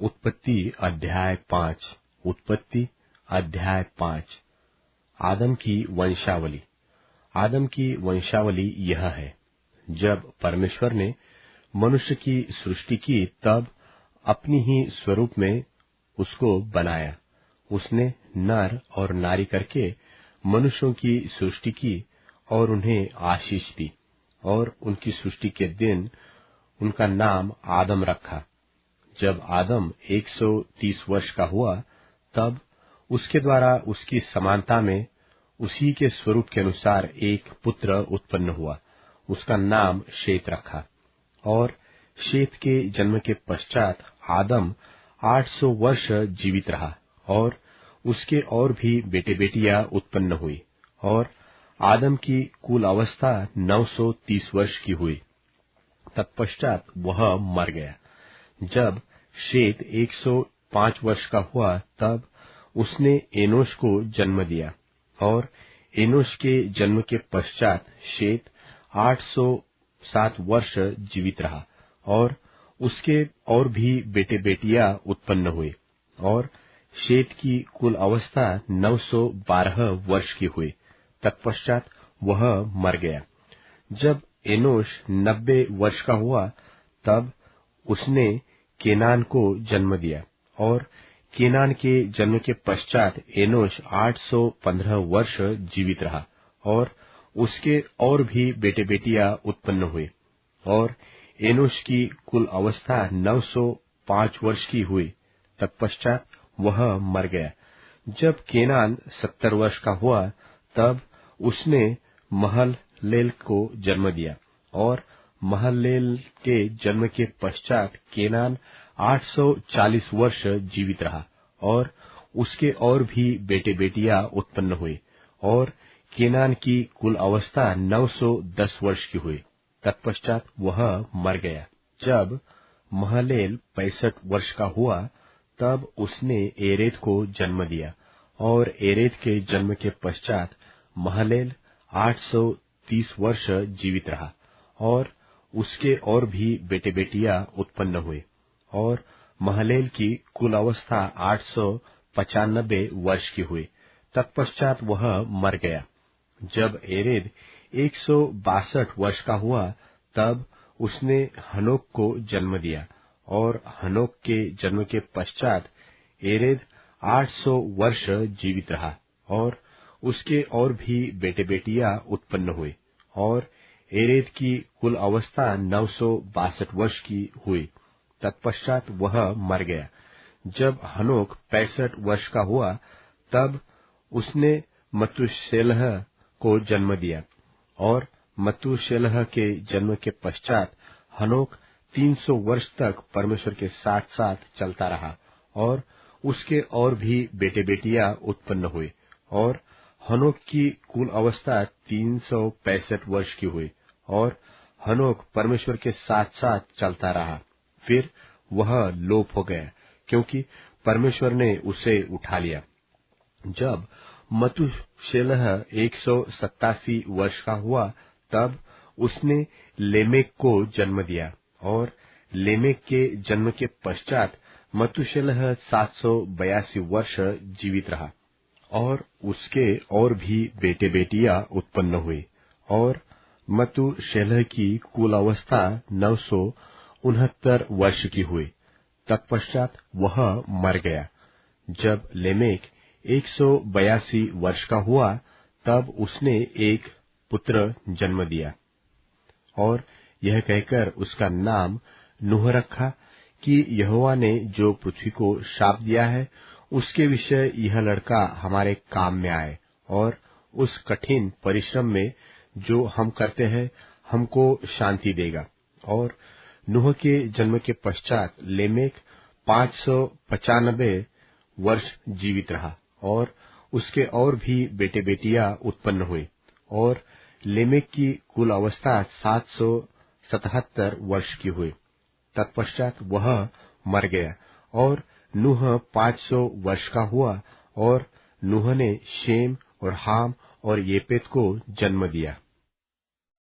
उत्पत्ति अध्याय 5। उत्पत्ति अध्याय 5। आदम की वंशावली। आदम की वंशावली यह है, जब परमेश्वर ने मनुष्य की सृष्टि की तब अपनी ही स्वरूप में उसको बनाया। उसने नर और नारी करके मनुष्यों की सृष्टि की और उन्हें आशीष दी, और उनकी सृष्टि के दिन उनका नाम आदम रखा। जब आदम 130 वर्ष का हुआ तब उसके द्वारा उसकी समानता में उसी के स्वरूप के अनुसार एक पुत्र उत्पन्न हुआ। उसका नाम शेत रखा। और शेत के जन्म के पश्चात आदम 800 वर्ष जीवित रहा, और उसके और भी बेटे बेटियां उत्पन्न हुई, और आदम की कुल अवस्था 930 वर्ष की हुई। तत्पश्चात वह मर गया। जब शेत 105 वर्ष का हुआ तब उसने एनोश को जन्म दिया, और एनोश के जन्म के पश्चात शेत 807 वर्ष जीवित रहा, और उसके और भी बेटे बेटियां उत्पन्न हुए, और शेत की कुल अवस्था 912 वर्ष की हुई। तत्पश्चात वह मर गया। जब एनोश 90 वर्ष का हुआ तब उसने केनान को जन्म दिया, और केनान के जन्म के पश्चात एनोश 815 वर्ष जीवित रहा, और उसके और भी बेटे बेटियां उत्पन्न हुए, और एनोश की कुल अवस्था 905 वर्ष की हुई। तत्पश्चात वह मर गया। जब केनान 70 वर्ष का हुआ तब उसने महललेल को जन्म दिया, और महललेल के जन्म के पश्चात केनान 840 वर्ष जीवित रहा, और उसके और भी बेटे बेटियां उत्पन्न हुए, और केनान की कुल अवस्था 910 वर्ष की हुई। तत्पश्चात वह मर गया। जब महललेल 65 वर्ष का हुआ तब उसने एरेद को जन्म दिया, और एरेद के जन्म के पश्चात महललेल 830 वर्ष जीवित रहा, और उसके और भी बेटे बेटियां उत्पन्न हुए, और महललेल की कुल अवस्था 895 वर्ष की हुई। तत्पश्चात वह मर गया। जब एरेद 162 वर्ष का हुआ तब उसने हनोक को जन्म दिया, और हनोक के जन्म के पश्चात एरेद 800 वर्ष जीवित रहा, और उसके और भी बेटे बेटियां उत्पन्न हुए, और एरेद की कुल अवस्था 962 वर्ष की हुई। तत्पश्चात वह मर गया। जब हनोक 65 वर्ष का हुआ तब उसने मतूशेलह को जन्म दिया, और मतूशेलह के जन्म के पश्चात हनोक 300 वर्ष तक परमेश्वर के साथ साथ चलता रहा, और उसके और भी बेटे बेटियां उत्पन्न हुए, और हनोक की कुल अवस्था 365 वर्ष की हुई, और हनोक परमेश्वर के साथ साथ चलता रहा। फिर वह लोप हो गया, क्योंकि परमेश्वर ने उसे उठा लिया। जब मतूशेलह 187 वर्ष का हुआ तब उसने लेमेक को जन्म दिया, और लेमेक के जन्म के पश्चात मतूशेलह 782 वर्ष जीवित रहा, और उसके और भी बेटे बेटियां उत्पन्न हुए, और मतूशेलह की कुल अवस्था 969 वर्ष की हुई। तत्पश्चात वह मर गया। जब लेमेक 182 वर्ष का हुआ तब उसने एक पुत्र जन्म दिया, और यह कहकर उसका नाम नूह रखा कि यहोवा ने जो पृथ्वी को शाप दिया है उसके विषय यह लड़का हमारे काम में आए, और उस कठिन परिश्रम में जो हम करते हैं हमको शांति देगा। और नूह के जन्म के पश्चात लेमेक 595 वर्ष जीवित रहा, और उसके और भी बेटे बेटियां उत्पन्न हुए, और लेमेक की कुल अवस्था 777 वर्ष की हुई। तत्पश्चात वह मर गया, और नूह 500 वर्ष का हुआ, और नूह ने शेम और हाम और येपेत को जन्म दिया।